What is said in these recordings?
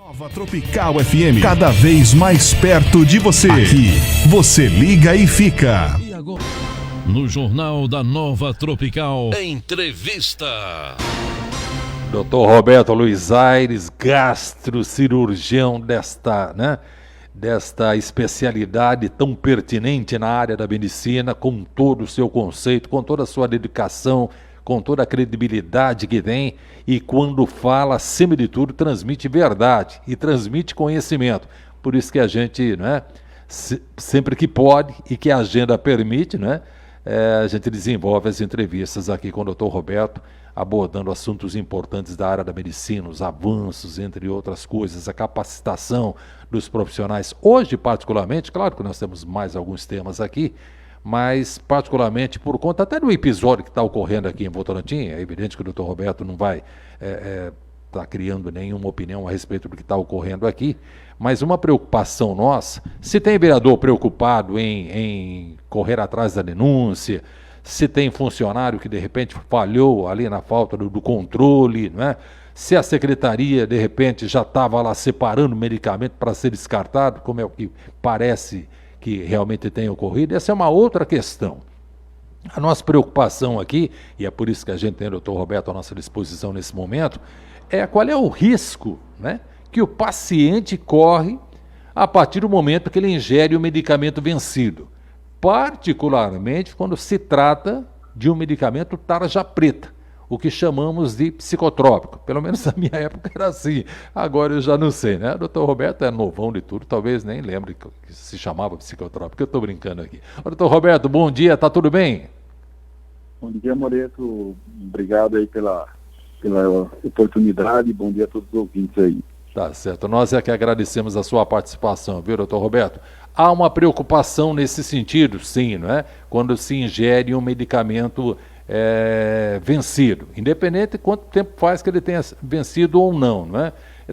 Nova Tropical FM, cada vez mais perto de você. Aqui, você liga e fica. E agora, no Jornal da Nova Tropical, entrevista. Dr. Roberto Luiz Aires, gastrocirurgião desta especialidade tão pertinente na área da medicina, com todo o seu conceito, com toda a sua dedicação, com toda a credibilidade que tem, e quando fala, acima de tudo, transmite verdade e transmite conhecimento. Por isso que a gente, sempre que pode e que a agenda permite, a gente desenvolve as entrevistas aqui com o Dr. Roberto, abordando assuntos importantes da área da medicina, os avanços, entre outras coisas, a capacitação dos profissionais. Hoje, particularmente, claro que nós temos mais alguns temas aqui, mas particularmente por conta até do episódio que está ocorrendo aqui em Votorantim. É evidente que o Dr. Roberto não vai estar criando nenhuma opinião a respeito do que está ocorrendo aqui, mas uma preocupação nossa, se tem vereador preocupado em correr atrás da denúncia, se tem funcionário que de repente falhou ali na falta do controle, se a secretaria de repente já estava lá separando medicamento para ser descartado, como é o que parece que realmente tem ocorrido. Essa é uma outra questão. A nossa preocupação aqui, e é por isso que a gente tem o Dr. Roberto à nossa disposição nesse momento, é qual é o risco que o paciente corre a partir do momento que ele ingere o medicamento vencido, particularmente quando se trata de um medicamento tarja preta, o que chamamos de psicotrópico. Pelo menos na minha época era assim, agora eu já não sei, O doutor Roberto é novão de tudo, talvez nem lembre que se chamava psicotrópico, eu estou brincando aqui. Doutor Roberto, bom dia, tá tudo bem? Bom dia, Moreto, obrigado aí pela oportunidade, bom dia a todos os ouvintes aí. Tá certo, nós é que agradecemos a sua participação, viu, doutor Roberto? Há uma preocupação nesse sentido, sim, quando se ingere um medicamento vencido, independente de quanto tempo faz que ele tenha vencido ou não,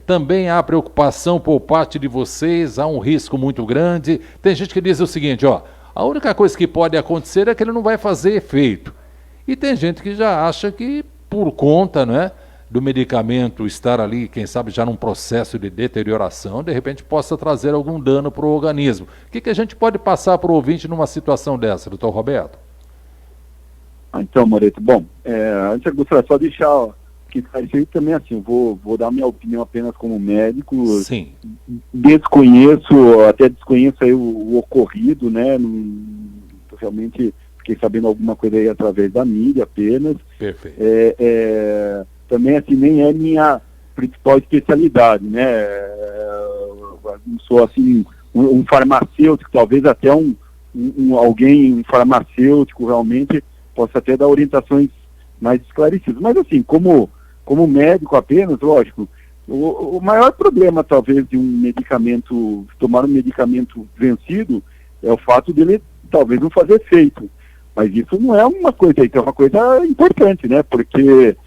Também há preocupação por parte de vocês, há um risco muito grande. Tem gente que diz o seguinte, a única coisa que pode acontecer é que ele não vai fazer efeito. E tem gente que já acha que por conta, do medicamento estar ali, quem sabe já num processo de deterioração, de repente possa trazer algum dano para o organismo. O que a gente pode passar para o ouvinte numa situação dessa, doutor Roberto? Então, Moreto, bom, antes eu gostaria só de deixar que isso também assim, eu vou dar minha opinião apenas como médico. Sim. Desconheço aí o ocorrido, realmente fiquei sabendo alguma coisa aí através da mídia apenas. Perfeito. Também assim, nem é minha principal especialidade, não sou assim um farmacêutico, talvez até um farmacêutico realmente possa até dar orientações mais esclarecidas. Mas assim, como médico apenas, lógico, o maior problema talvez de um medicamento, tomar um medicamento vencido, é o fato dele talvez não fazer efeito. Mas isso não é uma coisa, é uma coisa importante, Porque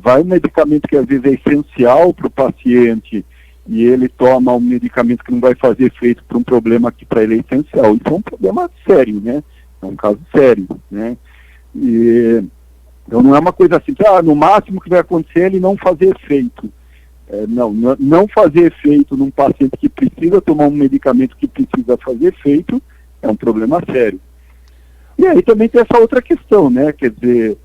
vai um medicamento que às vezes é essencial para o paciente e ele toma um medicamento que não vai fazer efeito para um problema que para ele é essencial. Isso é um problema sério, É um caso sério, Então não é uma coisa assim, no máximo que vai acontecer é ele não fazer efeito. Não fazer efeito num paciente que precisa tomar um medicamento que precisa fazer efeito é um problema sério. E aí também tem essa outra questão, Quer dizer,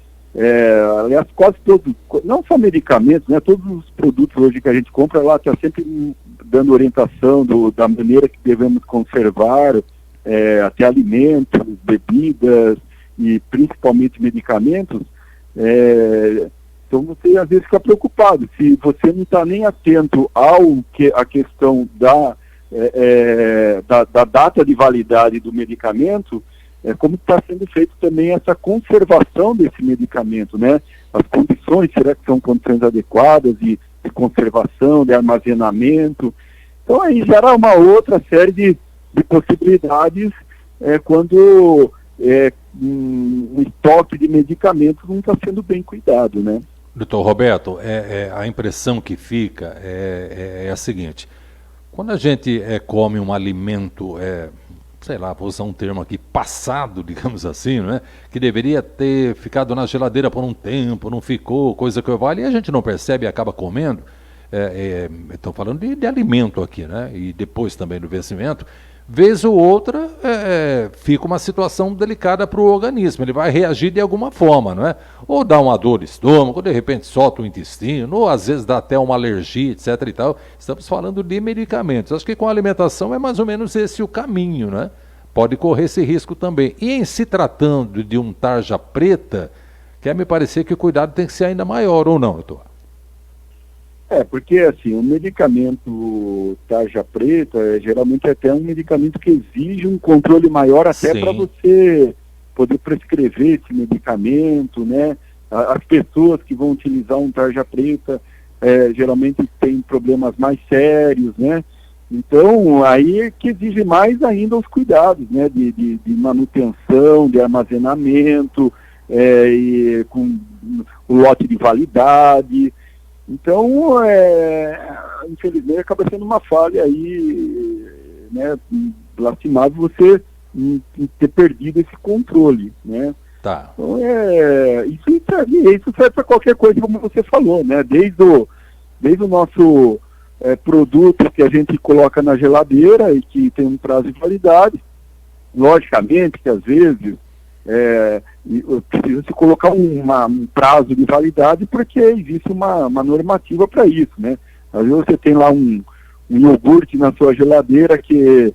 aliás, quase todos, não só medicamentos, todos os produtos hoje que a gente compra lá está sempre dando orientação da maneira que devemos conservar até alimentos, bebidas e principalmente medicamentos. Então você às vezes fica preocupado, se você não está nem atento à questão da data de validade do medicamento, como está sendo feito também essa conservação desse medicamento, As condições, será que são condições adequadas de conservação, de armazenamento? Então aí gera uma outra série de possibilidades quando um estoque de medicamentos não está sendo bem cuidado, Doutor Roberto, a impressão que fica é a seguinte: quando a gente come um alimento, sei lá, vou usar um termo aqui, passado, digamos assim, que deveria ter ficado na geladeira por um tempo, não ficou, coisa que vale, e a gente não percebe e acaba comendo, Estou falando de alimento aqui, né? E depois também do vencimento, vez ou outra fica uma situação delicada para o organismo, ele vai reagir de alguma forma, não é? Ou dá uma dor de estômago, ou de repente solta o intestino, ou às vezes dá até uma alergia, etc e tal. Estamos falando de medicamentos. Acho que com a alimentação é mais ou menos esse o caminho, né? Pode correr esse risco também. E em se tratando de um tarja preta, quer me parecer que o cuidado tem que ser ainda maior, ou não, doutor? Porque assim, o medicamento tarja preta, geralmente é até um medicamento que exige um controle maior até para você poder prescrever esse medicamento, né? As pessoas que vão utilizar um tarja preta geralmente têm problemas mais sérios, né? Então, aí é que exige mais ainda os cuidados, né? De manutenção, de armazenamento, e com o lote de validade. Então, infelizmente, acaba sendo uma falha aí, né, lastimável você ter perdido esse controle, né? Tá. Então, isso serve para qualquer coisa, como você falou, né? Desde o nosso produto que a gente coloca na geladeira e que tem um prazo de validade, logicamente que às vezes precisa se colocar um prazo de validade porque existe uma normativa para isso, né? Às vezes você tem lá um iogurte na sua geladeira que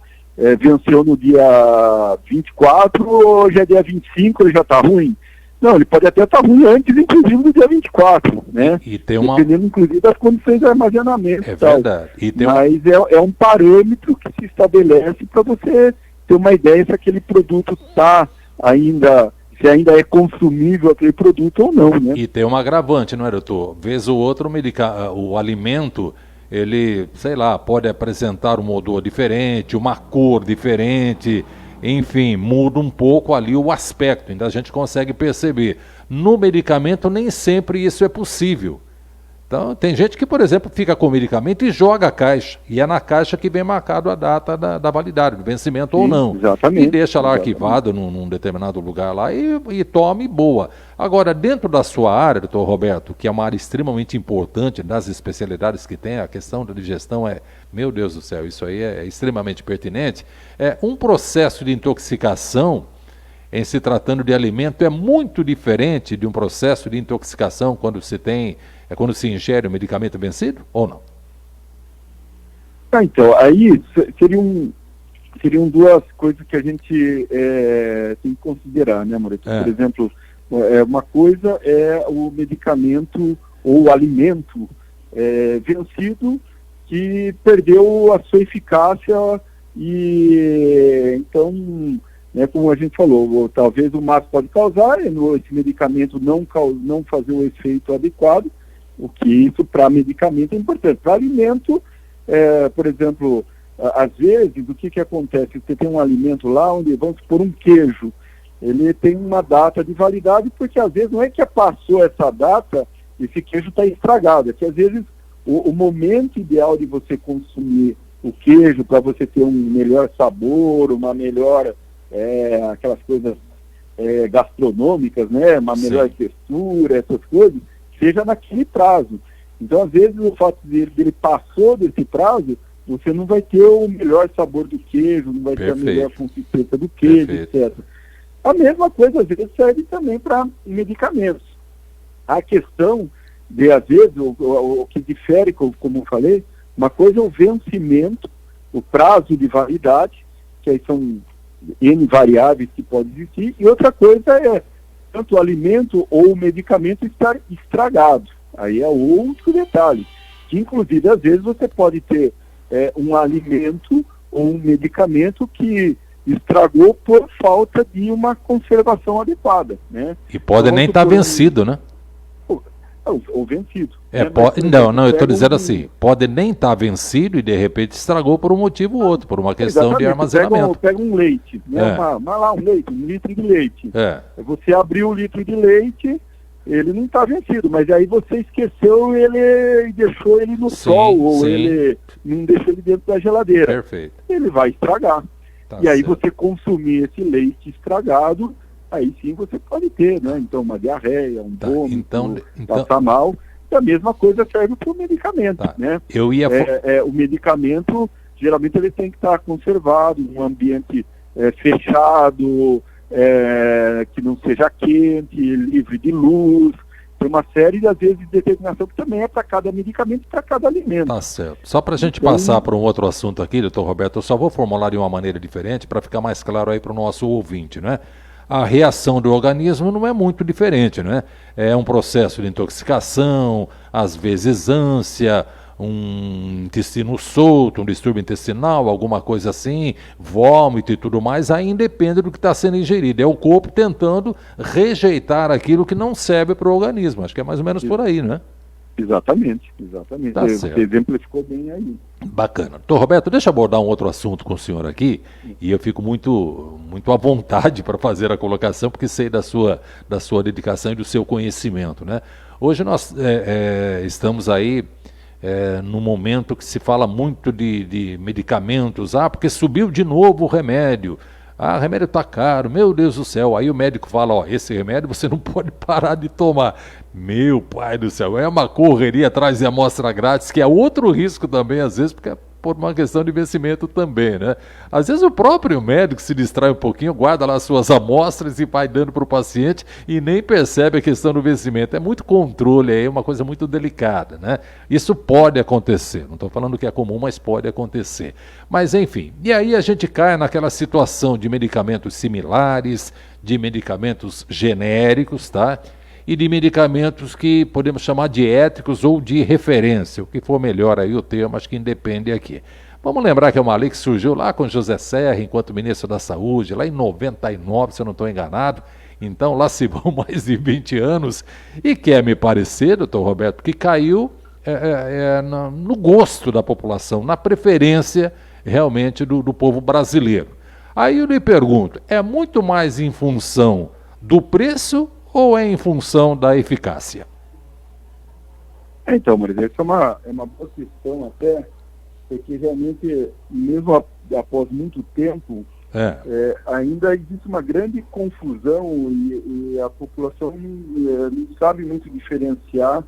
venceu no dia 24, hoje é dia 25, ele já está ruim. Não, ele pode até estar ruim antes, inclusive, do dia 24, né? E tem dependendo, inclusive, das condições de armazenamento. Verdade. Mas é um parâmetro que se estabelece para você ter uma ideia se aquele produto está se ainda é consumível aquele produto ou não, né? E tem um agravante, não é, doutor? Vez ou outra o alimento, ele, sei lá, pode apresentar um odor diferente, uma cor diferente, enfim, muda um pouco ali o aspecto, ainda a gente consegue perceber. No medicamento nem sempre isso é possível. Então, tem gente que, por exemplo, fica com o medicamento e joga a caixa. E é na caixa que vem marcado a data da validade, do vencimento. Sim, ou não. Exatamente. E deixa lá arquivado num determinado lugar lá e tome boa. Agora, dentro da sua área, doutor Roberto, que é uma área extremamente importante das especialidades que tem, a questão da digestão meu Deus do céu, isso aí é extremamente pertinente. Um processo de intoxicação, em se tratando de alimento, é muito diferente de um processo de intoxicação quando se ingere o medicamento vencido, ou não? Então, aí seriam duas coisas que a gente tem que considerar, né, Moreto? Por exemplo, uma coisa é o medicamento ou o alimento vencido que perdeu a sua eficácia e então, né, como a gente falou, talvez o máximo pode causar esse medicamento não fazer o efeito adequado, o que isso para medicamento é importante. Para alimento, por exemplo, às vezes, o que acontece? Você tem um alimento lá onde, vamos supor, um queijo, ele tem uma data de validade, porque às vezes não é que passou essa data, esse queijo está estragado, é que às vezes o momento ideal de você consumir o queijo para você ter um melhor sabor, uma melhor, aquelas coisas gastronômicas, né? Uma melhor textura, essas coisas, seja naquele prazo. Então, às vezes, o fato de ele passou desse prazo, você não vai ter o melhor sabor do queijo, não vai ter a melhor consistência do queijo, etc. A mesma coisa, às vezes, serve também para medicamentos. A questão de, às vezes, o que difere, como eu falei, uma coisa é o vencimento, o prazo de validade, que aí são N variáveis que podem existir, e outra coisa é tanto o alimento ou o medicamento estar estragado. Aí é outro detalhe, que inclusive às vezes você pode ter um alimento ou um medicamento que estragou por falta de uma conservação adequada, né? E pode nem estar vencido, né? Ou vencido. Não, eu estou dizendo assim, pode nem estar vencido e de repente estragou por um motivo ou outro, por uma questão de armazenamento. Pega um leite, né? Um litro de leite. Você abriu o litro de leite, ele não está vencido, mas aí você esqueceu ele e deixou ele no sol, ou ele não deixou ele dentro da geladeira. Perfeito. Ele vai estragar. E aí você consumir esse leite estragado, aí sim você pode ter, né? Então, uma diarreia, um vômito, passar mal. E a mesma coisa serve para o medicamento, Tá. né? Eu ia... O medicamento, geralmente, ele tem que estar conservado em um ambiente fechado, que não seja quente, livre de luz. Tem uma série, às vezes, de determinação que também é para cada medicamento e para cada alimento. Tá certo. Só para a gente Então, passar para um outro assunto aqui, doutor Roberto, eu só vou formular de uma maneira diferente para ficar mais claro aí para o nosso ouvinte, né? A reação do organismo não é muito diferente, né? É um processo de intoxicação, às vezes ânsia, um intestino solto, um distúrbio intestinal, alguma coisa assim, vômito e tudo mais, aí independe do que está sendo ingerido. É o corpo tentando rejeitar aquilo que não serve para o organismo. Acho que é mais ou menos por aí, né? Exatamente. Tá Você certo. exemplificou bem aí. Bacana. Doutor Roberto, deixa eu abordar um outro assunto com o senhor aqui, e eu fico muito à vontade para fazer a colocação, porque sei da sua dedicação e do seu conhecimento, né? Hoje nós estamos aí num momento que se fala muito de medicamentos, porque subiu de novo o remédio. O remédio está caro, meu Deus do céu. Aí o médico fala, esse remédio você não pode parar de tomar. Meu pai do céu, é uma correria atrás de amostra grátis, que é outro risco também, às vezes, porque é por uma questão de vencimento também, né? Às vezes o próprio médico se distrai um pouquinho, guarda lá as suas amostras e vai dando para o paciente e nem percebe a questão do vencimento. É muito controle aí, é uma coisa muito delicada, né? Isso pode acontecer, não estou falando que é comum, mas pode acontecer. Mas enfim, e aí a gente cai naquela situação de medicamentos similares, de medicamentos genéricos, tá? E de medicamentos que podemos chamar de éticos ou de referência, o que for melhor aí o termo, acho que independe aqui. Vamos lembrar que é uma lei que surgiu lá com José Serra, enquanto ministro da Saúde, lá em 99, se eu não estou enganado, então lá se vão mais de 20 anos, e quer me parecer, doutor Roberto, que caiu no gosto da população, na preferência realmente do povo brasileiro. Aí eu lhe pergunto, é muito mais em função do preço ou é em função da eficácia? Então, Maria, essa é uma boa questão até, porque realmente, mesmo após muito tempo, ainda existe uma grande confusão e a população não sabe muito diferenciar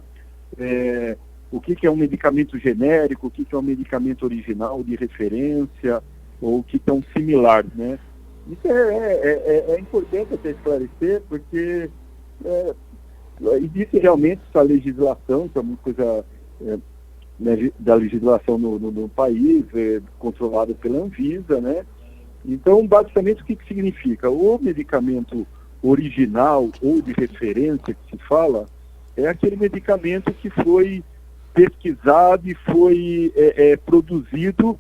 o que é um medicamento genérico, o que é um medicamento original de referência, ou o que são similares, né? Isso é importante até esclarecer, porque existe realmente essa legislação, que é uma coisa da legislação no país, controlada pela Anvisa, né? Então, basicamente, o que significa? O medicamento original ou de referência que se fala é aquele medicamento que foi pesquisado e foi produzido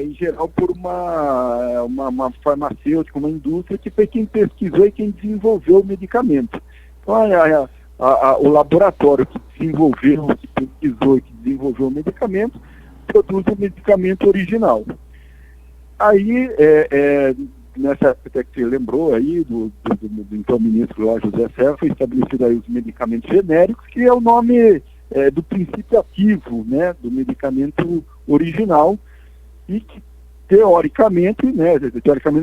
em geral por uma farmacêutica, uma indústria, que foi quem pesquisou e quem desenvolveu o medicamento. Então, o laboratório que desenvolveu, que pesquisou e que desenvolveu o medicamento, produz o medicamento original. Aí, nessa época que você lembrou aí, do então ministro lá, José Serra, foi estabelecido aí os medicamentos genéricos, que é o nome do princípio ativo, né, do medicamento original, e que teoricamente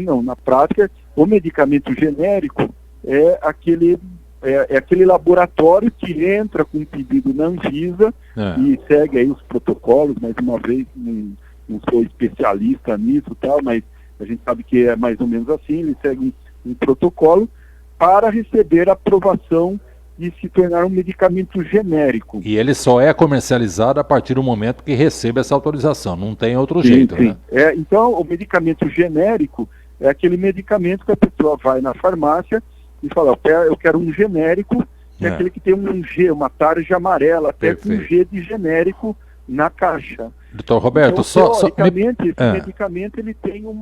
não, na prática, o medicamento genérico é aquele laboratório que entra com um pedido na Anvisa e segue aí os protocolos. Mais uma vez, não sou especialista nisso, mas a gente sabe que é mais ou menos assim. Ele segue um protocolo para receber a aprovação e se tornar um medicamento genérico. E ele só é comercializado a partir do momento que recebe essa autorização, não tem outro jeito, sim. né? Então, o medicamento genérico é aquele medicamento que a pessoa vai na farmácia e fala, eu quero um genérico, que é aquele que tem um G, uma tarja amarela, até com um G de genérico na caixa. Doutor Roberto, então, teoricamente, esse medicamento ele tem o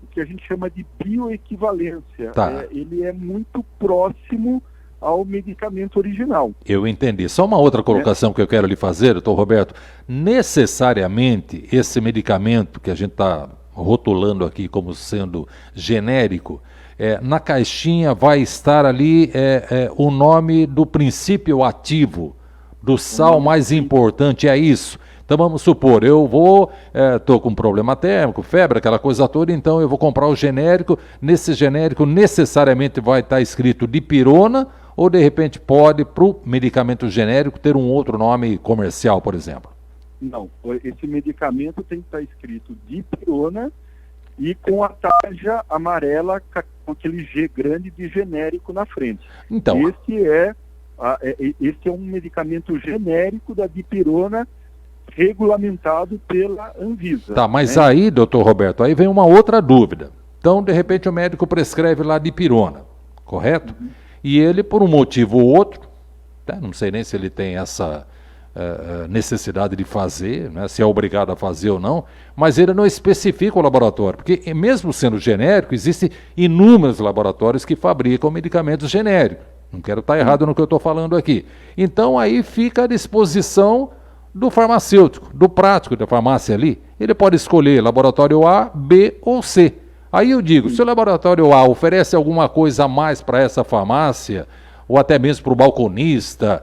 que a gente chama de bioequivalência. Ele é muito próximo ao medicamento original. Eu entendi. Só uma outra colocação que eu quero lhe fazer, doutor Roberto. Necessariamente, esse medicamento que a gente está rotulando aqui como sendo genérico, na caixinha vai estar ali o nome do princípio ativo, do sal mais importante, é isso. Então vamos supor, eu estou com um problema térmico, febre, aquela coisa toda, então eu vou comprar o genérico. Nesse genérico necessariamente vai estar escrito dipirona Ou de repente pode, para o medicamento genérico, ter um outro nome comercial, por exemplo? Não, esse medicamento tem que estar escrito dipirona e com a tarja amarela com aquele G grande de genérico na frente. Então, esse é um medicamento genérico da dipirona regulamentado pela Anvisa. Tá, mas aí, doutor Roberto, aí vem uma outra dúvida. Então, de repente, o médico prescreve lá dipirona, correto? Uhum. E ele, por um motivo ou outro, não sei nem se ele tem essa necessidade de fazer, né, se é obrigado a fazer ou não, mas ele não especifica o laboratório, porque mesmo sendo genérico, existem inúmeros laboratórios que fabricam medicamentos genéricos. Não quero estar errado no que eu estou falando aqui. Então aí fica à disposição do farmacêutico, do prático da farmácia ali. Ele pode escolher laboratório A, B ou C. Aí eu digo, se o laboratório A oferece alguma coisa a mais para essa farmácia, ou até mesmo para o balconista,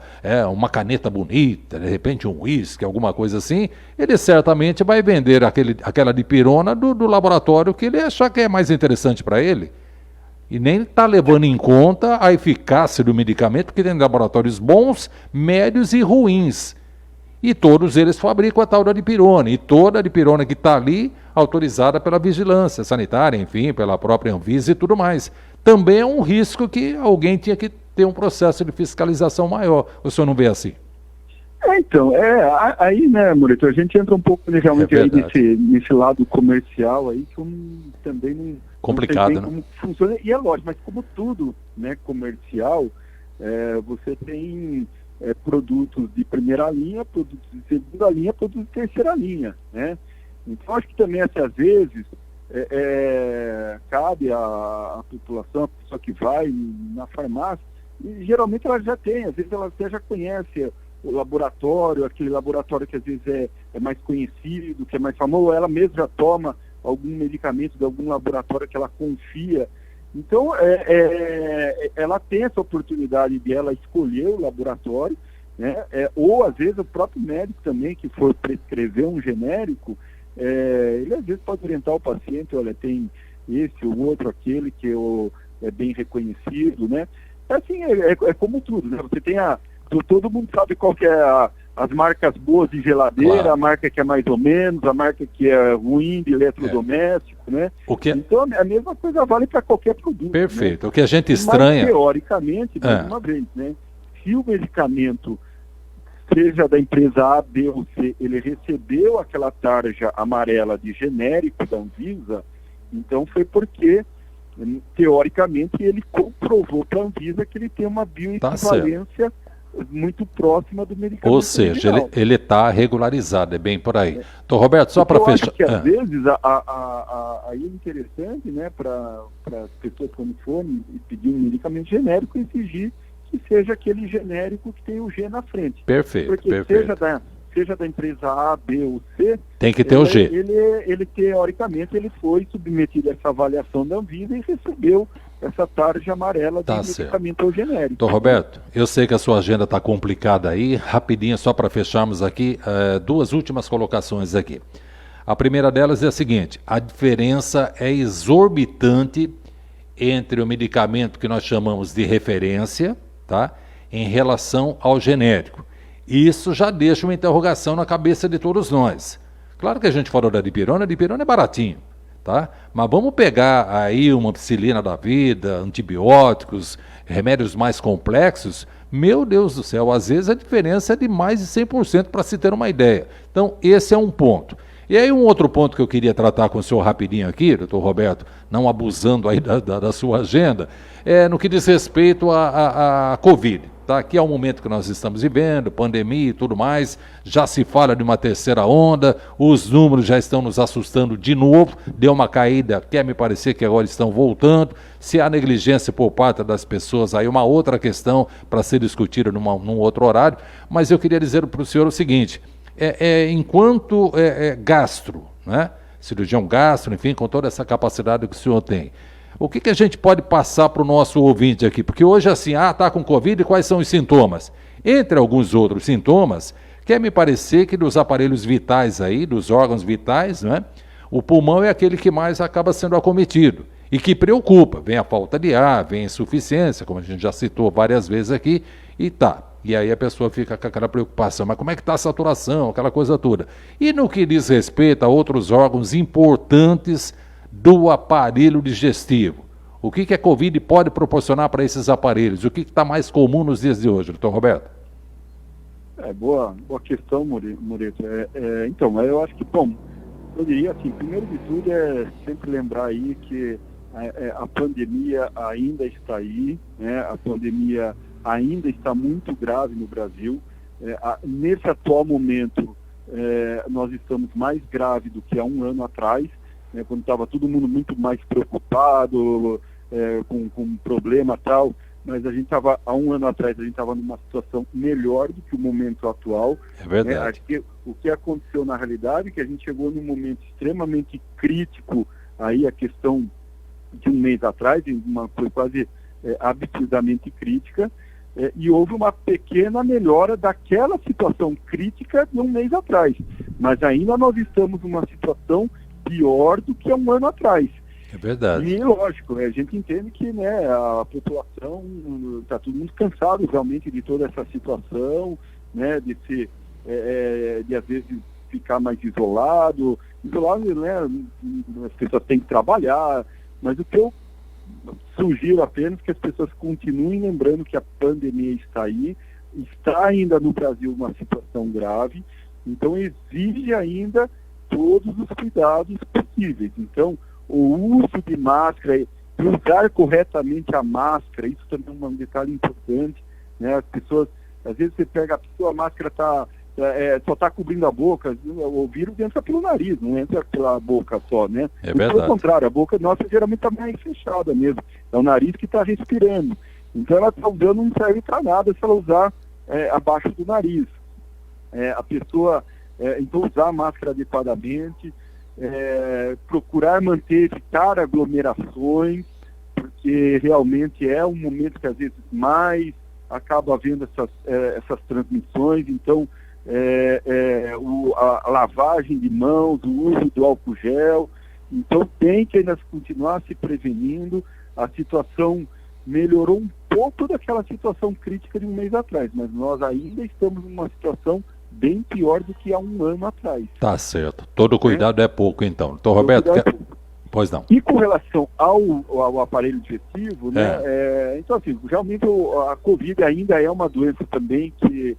uma caneta bonita, de repente um uísque, alguma coisa assim, ele certamente vai vender aquela dipirona do laboratório que ele achar que é mais interessante para ele. E nem está levando em conta a eficácia do medicamento, porque tem laboratórios bons, médios e ruins. E todos eles fabricam a tal da dipirona. E toda a dipirona que está ali, autorizada pela vigilância sanitária, enfim, pela própria Anvisa e tudo mais. Também é um risco que alguém tinha que ter um processo de fiscalização maior. O senhor não vê assim? Então, aí, né, Moreto, a gente entra um pouco realmente aí nesse lado comercial aí, que também não... Complicado, né? Como funciona, e é lógico, mas como tudo, né, comercial, você tem produtos de primeira linha, produtos de segunda linha, produtos de terceira linha, né? Então, acho que também, às vezes, cabe à população, a pessoa que vai na farmácia, e geralmente ela já tem, às vezes ela até já conhece o laboratório, aquele laboratório que às vezes é mais conhecido, que é mais famoso, ou ela mesma já toma algum medicamento de algum laboratório que ela confia. Então, ela tem essa oportunidade de ela escolher o laboratório, né? Ou às vezes o próprio médico também, que for prescrever um genérico, ele às vezes pode orientar o paciente, olha, tem esse ou outro, aquele que é bem reconhecido, né? Assim, é como tudo, né? Você tem todo mundo sabe qual que é as marcas boas de geladeira, claro. A marca que é mais ou menos, a marca que é ruim de eletrodoméstico, né? Então a mesma coisa vale para qualquer produto. Perfeito. Né? O que a gente estranha... Mas, teoricamente, mais uma vez, né? Se o medicamento, seja da empresa A, B ou C, ele recebeu aquela tarja amarela de genérico da Anvisa, então foi porque, teoricamente, ele comprovou para a Anvisa que ele tem uma bioequivalência muito próxima do medicamento. Ou seja, ele está regularizado, é bem por aí. Então, Roberto, só para fechar... Acho que às vezes aí é interessante, né, para as pessoas quando forem pedir um medicamento genérico, exigir que seja aquele genérico que tem o G na frente. Perfeito, porque perfeito. Seja da empresa A, B ou C, tem que ter o G. Ele teoricamente, ele foi submetido a essa avaliação da Anvisa e recebeu essa tarja amarela de medicamento genérico. Então, Roberto, eu sei que a sua agenda está complicada aí, rapidinho, só para fecharmos aqui, duas últimas colocações aqui. A primeira delas é a seguinte: a diferença é exorbitante entre o medicamento que nós chamamos de referência, tá, em relação ao genérico. Isso já deixa uma interrogação na cabeça de todos nós. Claro que a gente falou da dipirona é baratinho, tá? Mas vamos pegar aí uma ampicilina da vida, antibióticos, remédios mais complexos. Meu Deus do céu, às vezes a diferença é de mais de 100% para se ter uma ideia. Então, esse é um ponto. E aí um outro ponto que eu queria tratar com o senhor rapidinho aqui, doutor Roberto, não abusando aí da sua agenda, no que diz respeito à Covid. Tá? Que é o momento que nós estamos vivendo, pandemia e tudo mais, já se fala de uma terceira onda, os números já estão nos assustando de novo, deu uma caída, quer me parecer que agora estão voltando. Se há negligência por parte das pessoas, aí uma outra questão para ser discutida num outro horário, mas eu queria dizer para o senhor o seguinte, enquanto gastro, né? Cirurgião gastro, enfim, com toda essa capacidade que o senhor tem, o que a gente pode passar para o nosso ouvinte aqui? Porque hoje assim, está com Covid, quais são os sintomas? Entre alguns outros sintomas, quer me parecer que dos aparelhos vitais aí, dos órgãos vitais, né, o pulmão é aquele que mais acaba sendo acometido. e que preocupa. Vem a falta de ar, vem a insuficiência, como a gente já citou várias vezes aqui, e tá. E aí a pessoa fica com aquela preocupação, mas como é que está a saturação, aquela coisa toda. E no que diz respeito a outros órgãos importantes do aparelho digestivo, o que a Covid pode proporcionar para esses aparelhos? O que está mais comum nos dias de hoje, doutor Roberto? Boa questão, Moreto. Então, eu acho que, bom, eu diria assim, primeiro de tudo é sempre lembrar aí que a pandemia ainda está aí, né? A pandemia ainda está muito grave no Brasil. Nesse atual momento, nós estamos mais grave do que há um ano atrás, né, quando estava todo mundo muito mais preocupado, com problema e tal, mas a gente estava, há um ano atrás, a gente estava numa situação melhor do que o momento atual. É verdade. Acho que o que aconteceu na realidade é que a gente chegou num momento extremamente crítico, aí a questão de um mês atrás, foi quase absurdamente crítica, e houve uma pequena melhora daquela situação crítica de um mês atrás. Mas ainda nós estamos numa situação pior do que há um ano atrás. É verdade. E lógico, a gente entende que, né, a população está todo mundo cansado realmente de toda essa situação, né, de às vezes ficar mais isolado, né, as pessoas têm que trabalhar, mas o que eu sugiro apenas que as pessoas continuem lembrando que a pandemia está aí, está ainda no Brasil uma situação grave, então exige ainda todos os cuidados possíveis. Então, o uso de máscara, usar corretamente a máscara, isso também é um detalhe importante, né? As pessoas, às vezes você pega a pessoa, a máscara só está cobrindo a boca, o vírus entra pelo nariz, não entra pela boca só, né? É verdade. Pelo contrário, a boca nossa geralmente está mais fechada mesmo, é o nariz que está respirando. Então ela está usando, não serve para nada se ela usar abaixo do nariz. A pessoa, então usar a máscara adequadamente, procurar evitar aglomerações, porque realmente é um momento que às vezes mais acaba havendo essas transmissões, então a lavagem de mãos, o uso do álcool gel, então tem que ainda continuar se prevenindo. A situação melhorou um pouco daquela situação crítica de um mês atrás, mas nós ainda estamos numa situação bem pior do que há um ano atrás. Tá certo. Todo cuidado é pouco, então. Então, Roberto, pois não. E com relação ao aparelho digestivo, né? Então, assim, realmente a Covid ainda é uma doença também que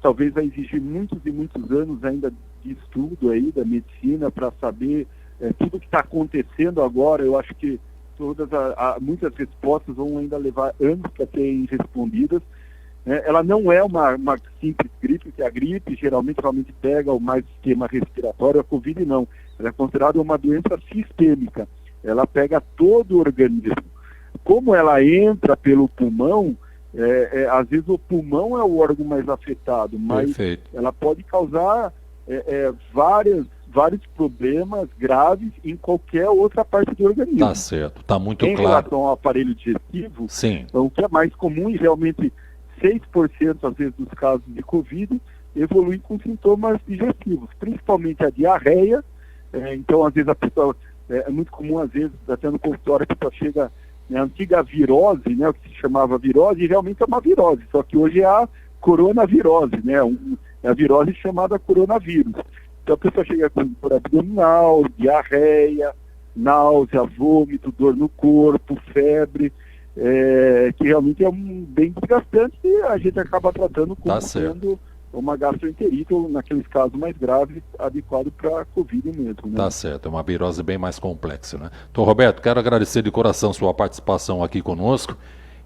talvez vai exigir muitos e muitos anos ainda de estudo aí da medicina para saber tudo que está acontecendo agora. Eu acho que muitas respostas vão ainda levar anos para serem respondidas. Ela não é uma simples gripe, que a gripe geralmente realmente pega o mais sistema respiratório, a Covid não. Ela é considerada uma doença sistêmica, ela pega todo o organismo. Como ela entra pelo pulmão, às vezes o pulmão é o órgão mais afetado, mas Perfeito. Ela pode causar vários problemas graves em qualquer outra parte do organismo. Tá certo, tá muito claro. Em relação ao aparelho digestivo, sim. Então, o que é mais comum e realmente 6% às vezes dos casos de Covid evoluem com sintomas digestivos, principalmente a diarreia. Então, às vezes a pessoa, é muito comum, às vezes, até no consultório, a pessoa chega, a antiga virose, né, o que se chamava virose, e realmente é uma virose, só que hoje é a coronavirose, né, é a virose chamada coronavírus. Então a pessoa chega com dor abdominal, diarreia, náusea, vômito, dor no corpo, febre, que realmente é bem desgastante e a gente acaba tratando como sendo uma gastroenterite, ou naqueles casos mais graves, adequado para a Covid mesmo. Né? Tá certo, é uma virose bem mais complexa, né? Então, Roberto, quero agradecer de coração sua participação aqui conosco.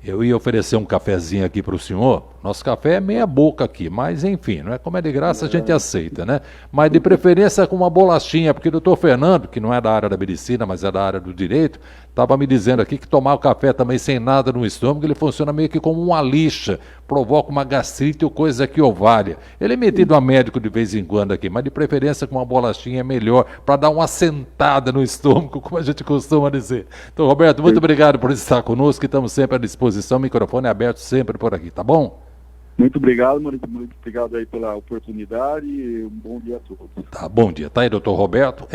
Eu ia oferecer um cafezinho aqui para o senhor. Nosso café é meia boca aqui, mas enfim, não é? Como é de graça, a gente aceita, né? Mas de preferência com uma bolachinha, porque o doutor Fernando, que não é da área da medicina, mas é da área do direito, estava me dizendo aqui que tomar o café também sem nada no estômago, ele funciona meio que como uma lixa, provoca uma gastrite ou coisa que ovária. Ele é metido a médico de vez em quando aqui, mas de preferência com uma bolachinha é melhor, para dar uma sentada no estômago, como a gente costuma dizer. Então, Roberto, muito obrigado por estar conosco, que estamos sempre à disposição, o microfone é aberto sempre por aqui, tá bom? Muito obrigado, Maurício. Muito obrigado aí pela oportunidade e um bom dia a todos. Tá, bom dia. Tá aí, doutor Roberto.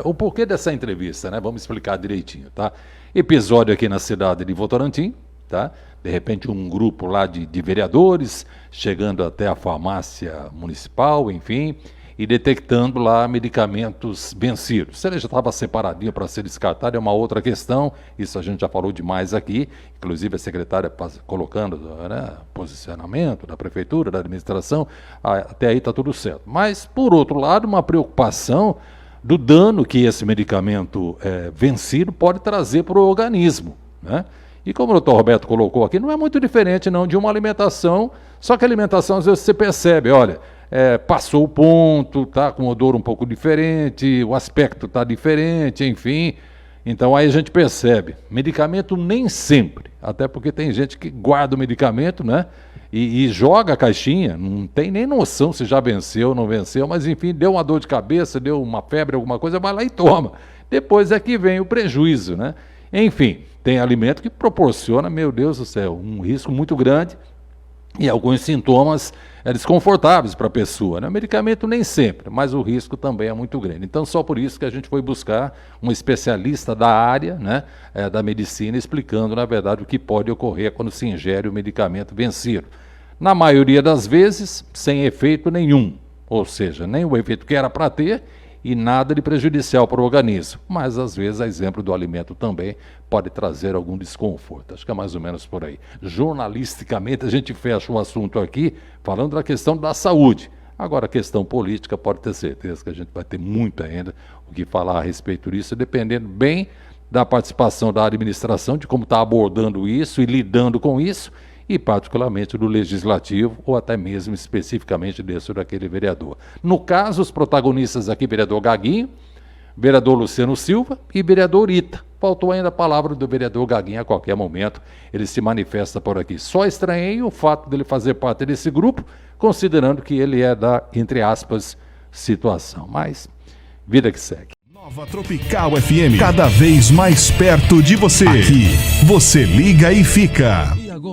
O porquê dessa entrevista, né? Vamos explicar direitinho, tá? Episódio aqui na cidade de Votorantim, tá? De repente um grupo lá de vereadores chegando até a farmácia municipal, enfim, e detectando lá medicamentos vencidos. Se ele já estava separadinho para ser descartado é uma outra questão, isso a gente já falou demais aqui, inclusive a secretária colocando, né, posicionamento da prefeitura, da administração, até aí está tudo certo. Mas, por outro lado, uma preocupação do dano que esse medicamento vencido pode trazer para o organismo, né? E como o doutor Roberto colocou aqui, não é muito diferente não de uma alimentação, só que a alimentação às vezes você percebe, olha, passou o ponto, tá com um odor um pouco diferente, o aspecto está diferente, enfim. Então aí a gente percebe, medicamento nem sempre, até porque tem gente que guarda o medicamento, né? E joga a caixinha, não tem nem noção se já venceu ou não venceu, mas enfim, deu uma dor de cabeça, deu uma febre, alguma coisa, vai lá e toma. Depois é que vem o prejuízo, né? Enfim, tem alimento que proporciona, meu Deus do céu, um risco muito grande e alguns sintomas desconfortáveis para a pessoa, né? O medicamento nem sempre, mas o risco também é muito grande. Então, só por isso que a gente foi buscar um especialista da área, né, da medicina, explicando, na verdade, o que pode ocorrer quando se ingere o medicamento vencido. Na maioria das vezes, sem efeito nenhum, ou seja, nem o efeito que era para ter e nada de prejudicial para o organismo. Mas, às vezes, a exemplo do alimento também pode trazer algum desconforto. Acho que é mais ou menos por aí. Jornalisticamente, a gente fecha o assunto aqui falando da questão da saúde. Agora, a questão política, pode ter certeza que a gente vai ter muito ainda o que falar a respeito disso, dependendo bem da participação da administração, de como está abordando isso e lidando com isso, e particularmente do legislativo, ou até mesmo especificamente desse ou daquele vereador. No caso, os protagonistas aqui, vereador Gaguinho, vereador Luciano Silva e vereador Ita. Faltou ainda a palavra do vereador Gaguinho a qualquer momento, ele se manifesta por aqui. Só estranhei o fato dele fazer parte desse grupo, considerando que ele é da, entre aspas, situação. Mas, vida que segue. Nova Tropical FM, cada vez mais perto de você. Aqui, você liga e fica.